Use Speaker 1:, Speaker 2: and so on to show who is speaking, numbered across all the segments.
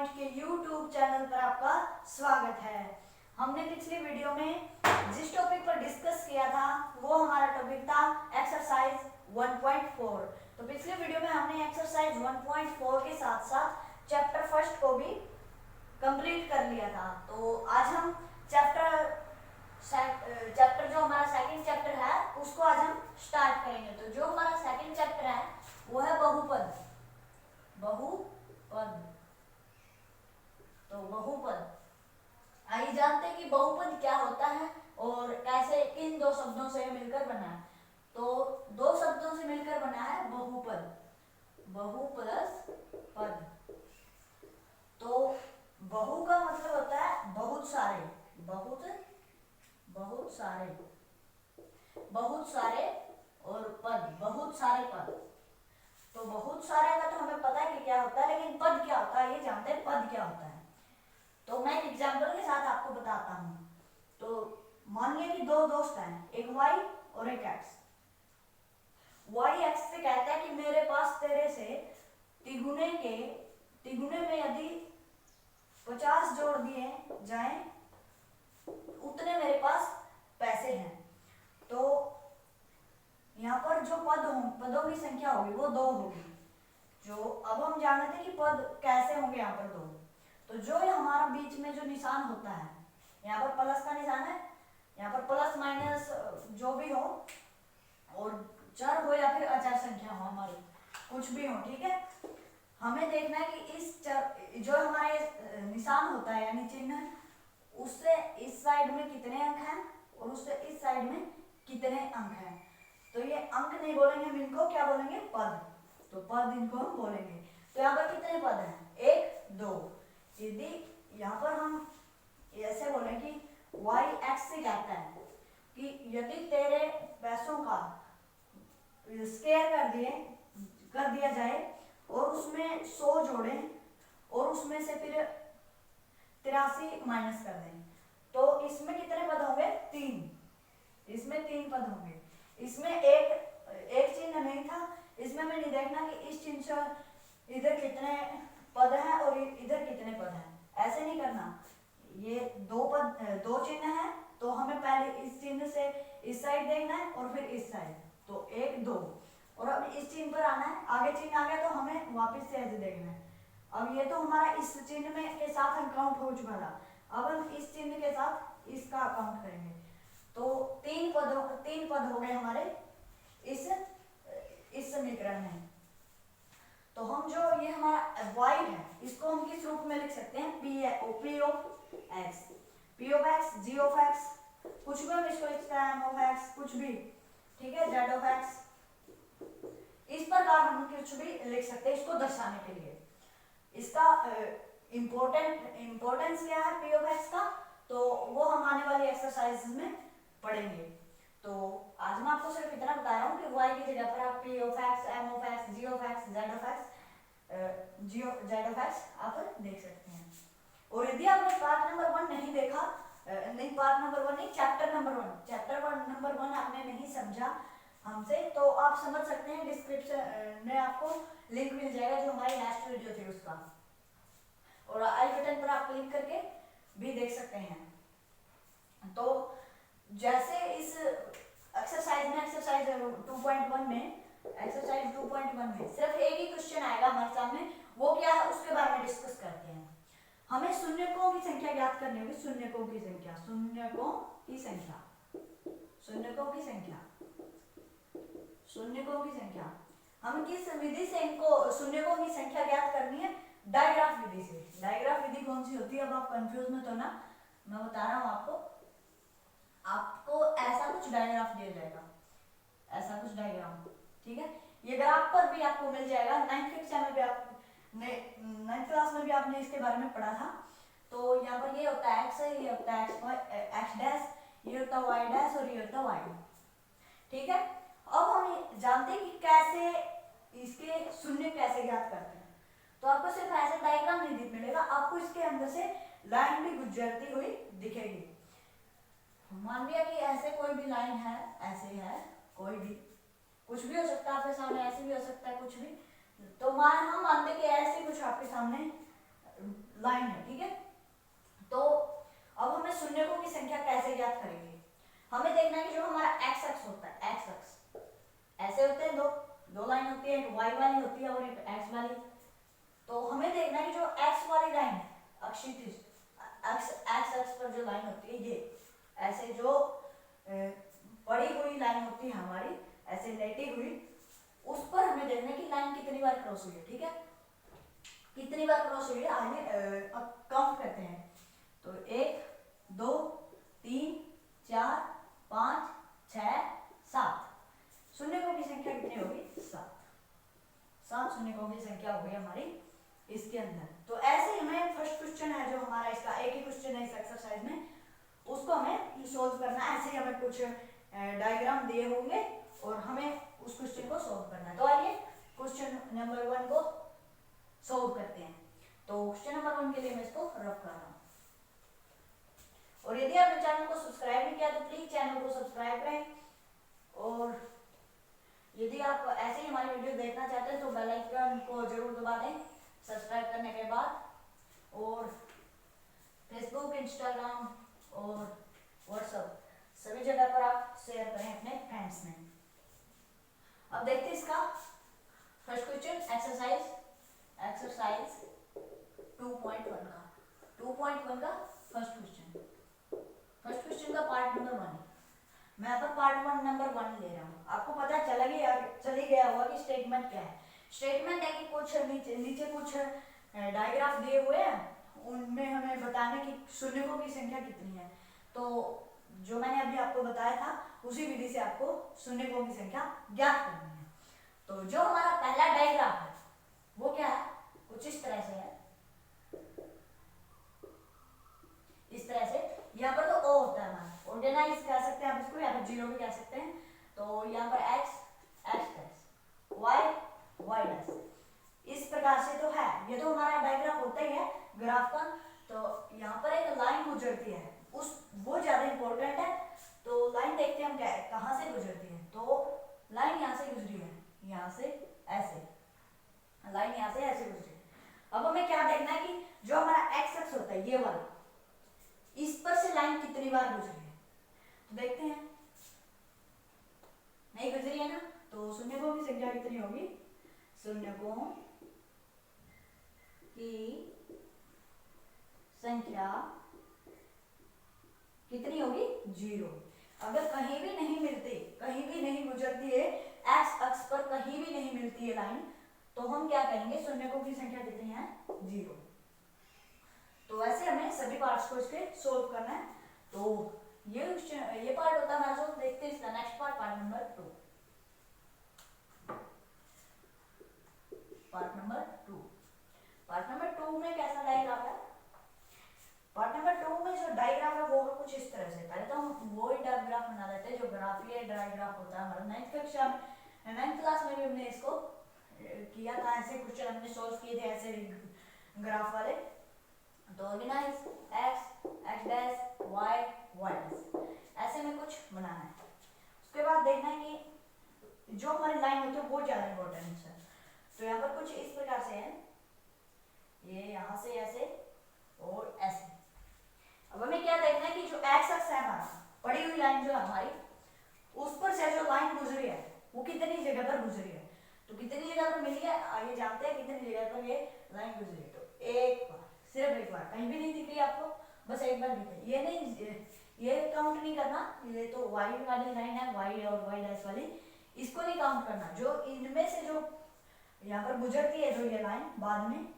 Speaker 1: Point के YouTube channel पर आपका स्वागत है। हमने पिछली वीडियो में जिस टॉपिक पर डिस्कस किया था वो हमारा टॉपिक था एक्सरसाइज 1.4। तो पिछली वीडियो में हमने एक्सरसाइज 1.4 के साथ साथ चैप्टर फर्स्ट को भी कंप्लीट कर लिया था। तो आज हम चैप्टर जो हमारा सेकंड चैप्टर है उसको आज हम स्टार्ट करेंगे। तो जो हमारा सेकंड चैप्टर है वो है बहुपद। तो बहुपद आइए जानते हैं कि बहुपद क्या होता है और कैसे किन दो शब्दों से मिलकर बना है। तो दो शब्दों से मिलकर बना है बहुपद, बहु प्लस पद। तो बहु का मतलब होता है बहुत सारे, बहुत सारे और पद, बहुत सारे पद। तो बहुत सारे का तो हमें पता है कि क्या होता है, लेकिन पद क्या होता है ये जानते हैं पद क्या होता है। तो मैं एक एग्जांपल के साथ आपको बताता हूँ। तो मानिए कि दो दोस्त हैं, एक वाई और एक एक्स। वाई एक्स से कहता है कि मेरे पास तेरे से तिगुने में यदि 50 जोड़ दिए जाएं उतने मेरे पास पैसे हैं। तो यहाँ पर जो पदों की संख्या होगी वो 2 होगी। जो अब हम जानते हैं कि पद कैसे होंगे यहाँ पर 2। तो जो हमारा बीच में जो निशान होता है, यहाँ पर प्लस का निशान है, यहाँ पर प्लस माइनस जो भी हो और चर हो या फिर अचर संख्या हो, हमारी कुछ भी हो, ठीक है। हमें देखना है कि इस चर जो हमारे निशान होता है यानी चिन्ह, उससे इस साइड में कितने अंक हैं और उससे इस साइड में कितने अंक हैं। तो ये अंक नहीं बोलेंगे, हम इनको क्या बोलेंगे, पद। तो पद इनको हम बोलेंगे। तो यहाँ पर कितने पद हैं, 1 2। यदि यहाँ पर हम ऐसे बोले कि y x से कहता है कि यदि तेरे पैसों का स्क्वायर कर दिया जाए और उसमें 100 जोड़ें और उसमें से फिर 83 माइनस कर दें, तो इसमें कितने पद होंगे, 3। इसमें 3 पद होंगे। इसमें एक चिन्ह नहीं था, इसमें हमें नहीं देखना कि इस चिन्ह से इधर कितने पद हैं और इधर कितने पद हैं, ऐसे नहीं करना। ये दो चिन्ह है तो हमें पहले इस चिन्ह से इस साइड देखना है और फिर इस साइड, तो 1 2 और अब इस चिन्ह पर आना है। आगे चिन्ह आ गया तो हमें वापस से ऐसे देखना है। अब ये तो हमारा इस चिन्ह में के साथ हम काउंट हो चुका था, अब हम इस चिन्ह के साथ इसका काउंट करेंगे। तो 3 पद हो गए हमारे इस समीकरण में। तो हम जो ये हमारा y है इसको हम किस रूप में लिख सकते हैं, p of x, g of x, कुछ भी हम इसको लिखते हैं, m ऑफ x, कुछ भी, ठीक है, z ऑफ x। इस प्रकार हम कुछ भी लिख सकते हैं इसको दर्शाने के लिए। इसका इम्पोर्टेंस क्या है p ऑफ x का, तो वो हम आने वाली एक्सरसाइज में पढ़ेंगे। तो आज मैं आपको सिर्फ इतना बता रहा हूँ कि y की जगह पर आप p of x, m of x, g of x, z of x, आप देख सकते हैं। और यदि आपने पार्ट नंबर 1 नहीं देखा, चैप्टर नंबर 1 आपने नहीं समझा हमसे, तो आप समझ सकते हैं, डिस्क्रिप्शन में आपको लिंक मिल जाएगा जो हमारी लास्ट वीडियो थी उसका, और आई बटन पर आप क्लिक करके भी देख सकते हैं। तो जैसे इस एक्सरसाइज 2.1 में सिर्फ एक ही क्वेश्चन आएगा हमारे सामने, वो क्या है उसके बारे में डिस्कस करते हैं। हमें शून्यकों की संख्या ज्ञात करनी होगी, शून्यकों की संख्या। हम किस विधि से इनको शून्यकों की संख्या ज्ञात करनी है, डायग्राफ विधि से। डायग्राफ विधि कौन सी होती है, अब आप कंफ्यूज मत होना, मैं बता रहा हूँ आपको ऐसा कुछ डायग्राफ दिया जाएगा, ऐसा कुछ डायग्राम, ठीक है। ये ग्राफ पर भी आपको मिल जाएगा, 9th कक्षा में भी 9th क्लास में भी आपने इसके बारे में पढ़ा था। तो यहाँ पर ये होता है x, ये होता है x डैश, ये होता है y डैश और ये होता है y, ठीक है। अब हम जानते हैं कि कैसे इसके शून्य कैसे ज्ञात करते हैं। तो आपको सिर्फ ऐसे डायग्राम नहीं मिलेगा, आपको इसके अंदर से लाइन भी गुजरती हुई दिखेगी। मान लिया कि ऐसे कोई भी लाइन है, ऐसे है, कोई भी कुछ भी हो सकता है आपके सामने, ऐसे भी हो सकता है कुछ भी। तो हम मानते कि ऐसे कुछ आपके सामने लाइन है, ठीक है। तो अब हमें शून्यकों की संख्या कैसे ज्ञात करेंगे? हमें देखना है कि जो हमारा एक्स अक्ष होता है, एक्स अक्ष ऐसे होते हैं, दो लाइन होती है, एक वाई वाली होती है और एक एक्स वाली। तो हमें देखना है कि जो एक्स वाली लाइन है, अक्षितिज एक्स अक्ष पर जो लाइन होती है, ये ऐसे जो पड़ी हुई लाइन होती है हमारी, ऐसे लेटी हुई, उस पर हमें देखना है कि लाइन कितनी बार क्रॉस हुई है, ठीक है। कितनी बार क्रॉस हुई है आइए अब काउंट करते हैं। तो 1 2 3 4 5 6 7 शून्यकों की संख्या कितनी होगी? 7 शून्यकों की संख्या होगी हमारी इसके अंदर। तो ऐसे हमें फर्स्ट क्वेश्चन है जो हमारा, इसका एक ही क्वेश्चन है इस एक्सरसाइज में, उसको हमें सोल्व करना है। ऐसे ही हमें कुछ डायग्राम दिए होंगे और हमें उस क्वेश्चन को सोल्व करना है। तो आइए क्वेश्चन नंबर 1 को सोल्व करते हैं। तो क्वेश्चन नंबर 1 के लिए मैं इसको रफ कर रहा हूँ। और यदि आपने चैनल को सब्सक्राइब नहीं किया तो प्लीज चैनल को सब्सक्राइब करें, और यदि आप ऐसे ही हमारी वीडियो देखना चाहते हैं तो बेल आइकन को जरूर दबा दें सब्सक्राइब करने के बाद, और फेसबुक, इंस्टाग्राम और व्हाट्सएप सभी जगह पर आप शेयर करें अपने फ्रेंड्स में। अब देखते हैं इसका फर्स्ट क्वेश्चन, एक्सरसाइज 2.1 का 2.1 का फर्स्ट क्वेश्चन का पार्ट नंबर 1 है। मैं यहाँ पर पार्ट 1 नंबर 1 ले रहा हूँ। आपको पता चल ही गया होगा कि स्टेटमेंट क्या है। स्टेटमेंट है कि कुछ नीचे कुछ डायग्राफ दिए हुए हैं, उनमें हमें बताने की शून्यकों की संख्या कितनी है। तो जो मैंने अभी आपको बताया था उसी विधि से आपको शून्यकों की संख्या ज्ञात करनी है। तो जो हमारा पहला डायग्राफ है वो क्या है? कुछ इस तरह से है, इस तरह से। यहाँ पर तो ओ होता है हमारा, ऑर्गेनाइज कह सकते हैं आप इसको, या फिर जीरो भी कह सकते हैं। तो यहाँ पर एक्स वाई डैश इस प्रकार से तो है। ये तो हमारा डायग्राफ होता ही है ग्राफ का। तो यहाँ पर एक लाइन गुजरती है, वो ज्यादा इंपॉर्टेंट है। तो लाइन देखते हैं हम क्या कहाँ से गुजरती है। तो लाइन यहाँ से गुजरी है, यहाँ से ऐसे लाइन यहाँ से ऐसे गुजरी है। अब हमें क्या देखना है कि जो हमारा एक्स अक्ष होता है ये वाला, इस पर से लाइन कितनी बार गुजरी है। तो देखते हैं, नहीं गुजरी है ना, तो शून्यकों की संख्या कितनी होगी? शून्यकों की संख्या कितनी होगी? 0। अगर कहीं भी नहीं मिलती, कहीं भी नहीं गुजरती है एक्स अक्ष पर, कहीं भी नहीं मिलती है लाइन, तो हम क्या कहेंगे? शून्यकों की संख्या कितनी है? 0। तो ऐसे हमें सभी पार्ट्स को इसके सोल्व करना है। तो ये पार्ट होता है हमारा सोल्व। देखते हैं इसका next part, part number 2। Part number 2 में कैसा डायग्राफ है? पार्ट नंबर 2 में जो डायग्राफ है वो कुछ इस तरह से। पहले तो हम वो ही डायग्राफ बना लेते हैं जो ग्राफीय डायग्राफ होता है हमारा 9th कक्षा में, 9th क्लास में भी हमने इसको किया था। ऐसे क्वेश्चन हमने सोल्व किए थे ऐसे ग्राफ वाले। तो organise x dash y dash ऐसे में कुछ बनाना है। उसके बाद देखना है कि जो हमारी लाइन होती है वो ज्यादा इंपॉर्टेंट है। तो यहाँ पर कुछ इस प्रकार से है, ये यहाँ से ऐसे और ऐसे। अब हमें क्या देखना है कि जो एक्स अक्ष है हमारा, पड़ी हुई लाइन जो है हमारी, उस पर से जो लाइन गुजरी है वो कितनी जगह पर गुजरी है। तो कितनी जगह पर मिली है ये जानते हैं, कितनी जगह पर ये लाइन गुजरी है। तो एक बार, सिर्फ एक बार, कहीं भी नहीं दिख रही आपको, बस एक बार दिख रही। ये नहीं, ये काउंट नहीं करना, ये तो वाई वाली लाइन है, वाई और वाई डैश वाली, इसको नहीं काउंट करना। जो इनमें से जो यहाँ पर गुजरती है जो ये लाइन बाद में,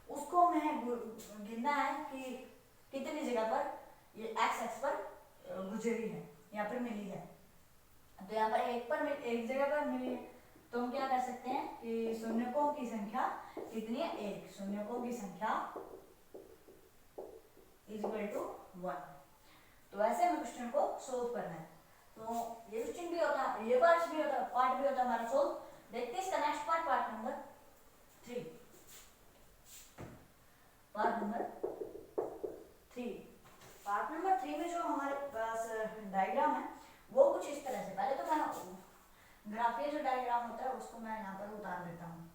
Speaker 1: उसको हमें गिनना है कि कितनी जगह पर ये एक्स एक्स पर गुजरी है, यहाँ पर मिली है। तो यहाँ पर एक जगह पर मिली है, तो हम क्या कर सकते हैं कि शून्यकों की संख्या कितनी है? 1। शून्यकों की संख्या इक्वल टू 1। तो ऐसे हमें क्वेश्चन को सोल्व करना है। तो ये क्वेश्चन भी होता है, ये पार्ट भी होता है हमारा सोल्व। देखते हैं इसका next part, part number 3। Part number 3 में जो हमारे पास डायग्राम है वो कुछ इस तरह से। पहले तो मैं ग्राफीय जो डायग्राम होता है उसको मैं यहाँ पर उतार देता हूँ,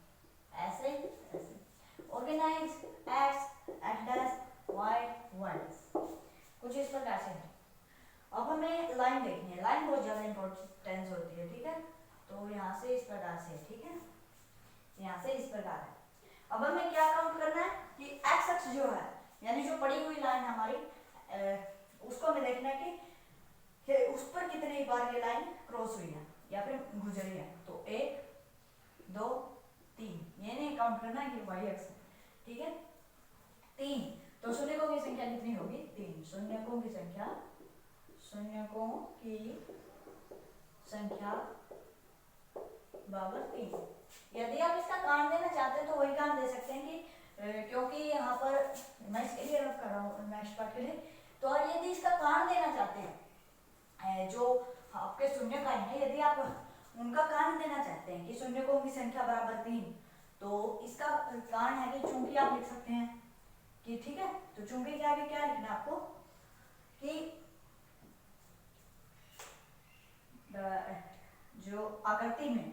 Speaker 1: ऐसे ऐसे। Organise x dash y y dash, कुछ इस प्रकार से है। अब हमें लाइन देखनी है, लाइन बहुत ज़्यादा इंपॉर्टेंस होती है, ठीक है। तो यहाँ से इस प्रकार से, ठीक है, यहाँ से इस प्रकार है। अब हमें क्या काउंट करना है कि एक्स अक्ष जो है, यानी जो पड़ी हुई लाइन हमारी, उसको हमें देखना है कि उस पर कितनी बार ये लाइन क्रॉस हुई है या फिर गुजरी है। तो 1 2 3, ये नहीं काउंट करना है कि वाई अक्ष है, ठीक है। 3, तो शून्यकों की संख्या कितनी होगी? 3। शून्यकों की संख्या, शून्यकों की संख्या बराबर 3। यदि आप इसका कारण देना चाहते हैं तो वही कारण दे सकते हैं कि क्योंकि यहाँ पर मैं इसके लिए रख कर रहा हूँ नेक्स्ट पार्ट के लिए। तो यदि इसका कारण देना चाहते हैं, जो आपके शून्य का है, यदि आप उनका कारण देना चाहते हैं कि शून्यकों की संख्या बराबर 3, तो इसका कारण है कि चूंकि आप लिख सकते हैं कि, ठीक है, तो चूंकि के आगे क्या लिखना आपको कि जो आकृति में,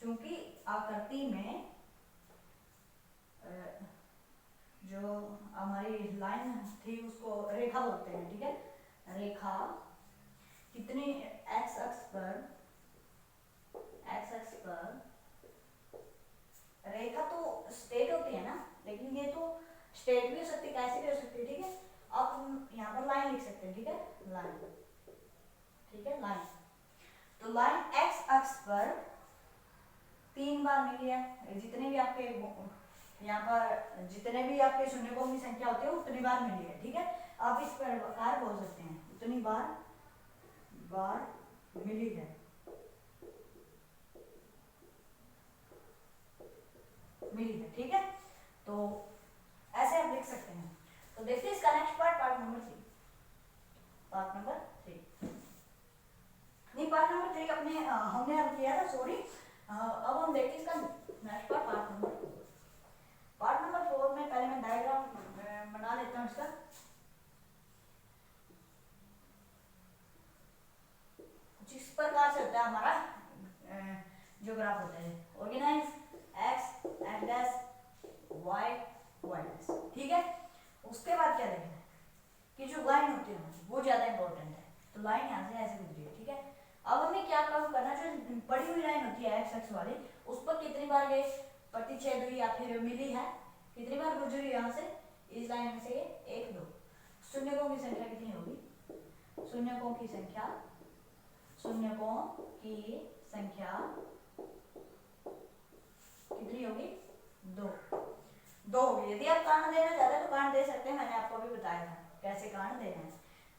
Speaker 1: चूंकि आकृति में जो हमारी लाइन थी उसको रेखा बोलते हैं, ठीक है। रेखा कितनी एक्स अक्ष पर रेखा तो स्ट्रेट होती है ना, लेकिन ये तो स्ट्रेट भी हो सकती है, कैसे भी हो सकती है, ठीक है। अब हम यहाँ पर लाइन लिख सकते हैं, ठीक है, लाइन, ठीक है, लाइन। तो लाइन एक्स अक्ष पर 3 बार मिली है, जितने भी आपके यहाँ पर जितने भी आपके शून्यकों की संख्या होती है उतनी बार मिली है, ठीक है। आप इस प्रकार बोल सकते हैं, उतनी बार मिली है, ठीक है। तो ऐसे आप लिख सकते हैं। तो देखते हैं इसका next part, part number 3। Part number 3 अपने हमने अब किया था, सॉरी। अब हम देखते हैं इसका next part, part number 4। Part number 4 में पहले मैं डायग्राम बना लेता हूँ इसका। जिस प्रकार से होता है हमारा जो ग्राफ होता है, organise x dash y dash, ठीक है। उसके बाद क्या देखना है कि जो लाइन होती है वो ज्यादा इंपॉर्टेंट है। तो लाइन यहाँ से ऐसे गुजरी है, ठीक है। अब हमें क्या काम करना है, जो पड़ी हुई लाइन होती है एक्स अक्ष वाली, उस पर कितनी बार ये प्रतिच्छेद हुई या फिर मिली है, कितनी बार गुजरी यहाँ से, इस लाइन में से 1 2। शून्यकों की संख्या कितनी होगी? शून्यकों की संख्या कितनी होगी? 2 होगी। यदि आप कारण देना चाहते हैं तो कारण दे सकते हैं, मैंने आपको अभी बताया था कैसे कारण देना है।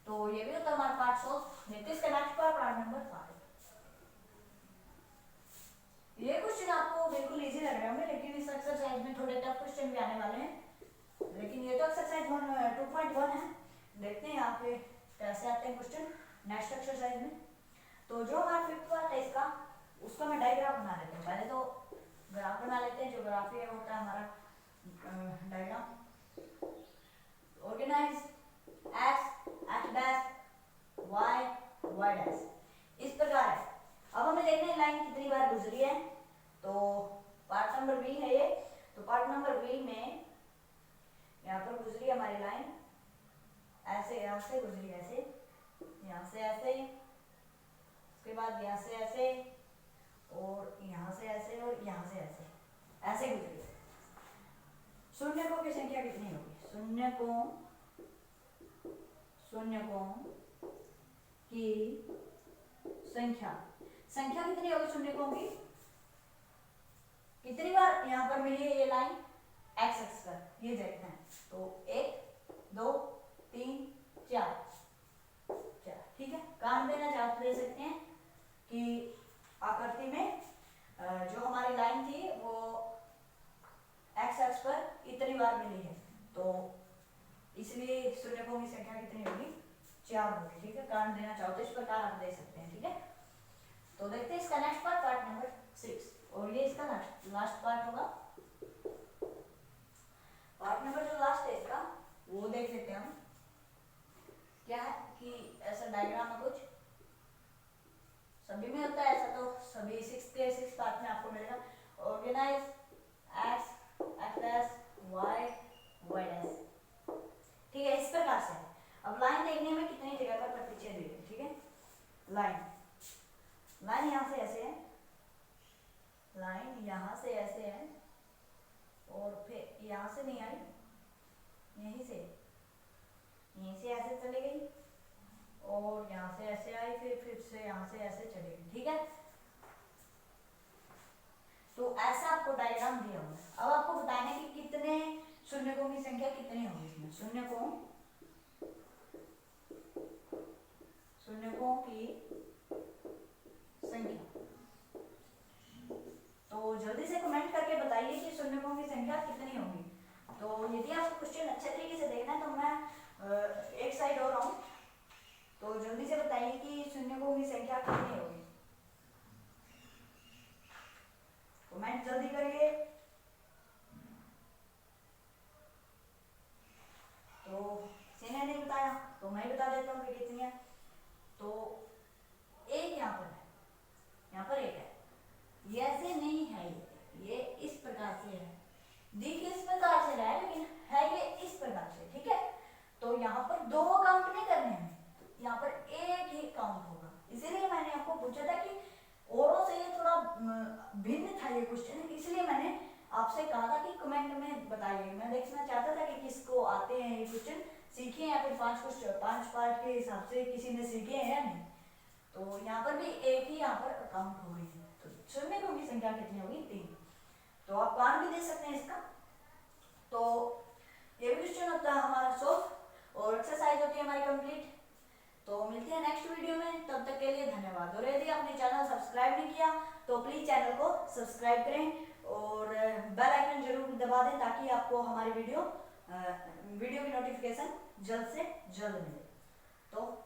Speaker 1: तो ये भी होता है हमारा पार्ट 100। इसका नेक्स्ट पार्ट नंबर 5। ये क्वेश्चन आपको बिल्कुल इजी लग रहे होंगे, लेकिन इस एक्सरसाइज में थोड़े टफ क्वेश्चन भी आने वाले हैं। लेकिन ये तो एक्सरसाइज 2.1 है। देखते हैं यहाँ पे कैसे आते हैं क्वेश्चन नेक्स्ट एक्सरसाइज में। तो जो हमारा 5th पार्ट है इसका, उसका मैं डायग्राम बना लेता हूँ। पहले तो ग्राफ बना लेते हैं। जो ग्राफ ये होता है हमारा diagram, organise x dash y dash, इस प्रकार है। अब हमें देखना है लाइन कितनी बार गुजरी है। तो पार्ट नंबर बी है ये। तो पार्ट नंबर बी में यहाँ पर गुजरी हमारी लाइन ऐसे, यहाँ से गुजरी ऐसे, यहाँ से ऐसे, उसके बाद यहाँ से ऐसे, और यहाँ से ऐसे, और यहाँ से ऐसे, ऐसे गुजरी है। शून्यकों की संख्या कितनी होगी? शून्यकों की संख्या कितनी होगी? शून्यकों की कितनी बार यहाँ पर मिली है ये लाइन एक्स एक्स पर, ये देखना है। तो 1 2 3 4, ठीक है। कारण देना चाहते दे सकते हैं कि आकृति में जो हमारी लाइन थी वो एक्स एक्स पर इतनी बार मिली है, तो इसलिए शून्यकों की संख्या कितनी होगी? 4 होगी, ठीक है। कारण देना चाहो तो इस प्रकार आप दे सकते हैं, ठीक है। तो देखते हैं इसका नेक्स्ट पार्ट, पार्ट नंबर 6, और ये इसका लास्ट पार्ट होगा। पार्ट नंबर जो लास्ट है इसका, वो देख लेते हैं हम। क्या है कि ऐसा डायग्राम है कुछ, सभी में होता है ऐसा, तो सभी सिक्स पार्ट में आपको मिलेगा। Organise x x dash y y dash, ठीक है, इस प्रकार से। अब लाइन देखने में कितनी जगह पर प्रतिच्छेद हुई है, ठीक है। लाइन यहाँ से ऐसे है, लाइन यहाँ से ऐसे है, और फिर यहाँ से नहीं आई, यहीं से ऐसे चली गई, और यहाँ से ऐसे आई, फिर से यहाँ से ऐसे चली गई, ठीक है। तो ऐसा आपको डायग्राम दिया हुआ है। अब आपको बताना है कि कितने शून्यकों की संख्या कितनी होगी इसमें। शून्यकों की संख्या, तो जल्दी से कमेंट करके बताइए कि शून्यकों की संख्या कितनी होगी। तो यदि आपको क्वेश्चन अच्छे तरीके से देखना है तो मैं एक साइड और आऊं, तो जल्दी से बताइए कि शून्यकों की संख्या कितनी होगी। कमेंट जल्दी करिए। तो किसी ने नहीं बताया तो मैं बता देता हूँ कि कितनी है। तो एक यहाँ पर है, यहाँ पर एक है, ये ऐसे नहीं है, ये इस प्रकार से है, देखिए इस प्रकार से रहा है, लेकिन है ये इस प्रकार से, ठीक है। तो यहाँ पर दो काउंट नहीं करने हैं, यहाँ पर एक ही काउंट होगा। इसीलिए मैंने आपको पूछा था कि औरों से ये थोड़ा भिन्न था ये क्वेश्चन, इसलिए मैंने आपसे कहा था कि कमेंट में बताइए। मैं देखना चाहता था कि किसको आते हैं ये क्वेश्चन, सीखे या फिर पांच पार्ट के हिसाब से किसी ने सीखे हैं या नहीं। तो यहाँ पर भी एक ही यहाँ पर काउंट हो गई है, तो शून्यकों की संख्या कितनी होगी? 3। तो आप मान भी दे सकते हैं इसका। तो ये क्वेश्चन होता है हमारा सोल्व, और एक्सरसाइज होती है हमारी कंप्लीट। तो मिलते हैं नेक्स्ट वीडियो में, तब तक के लिए धन्यवाद। और यदि आपने चैनल सब्सक्राइब नहीं किया तो प्लीज चैनल को सब्सक्राइब करें और बेल आइकन जरूर दबा दें, ताकि आपको हमारी वीडियो की नोटिफिकेशन जल्द से जल्द मिले। तो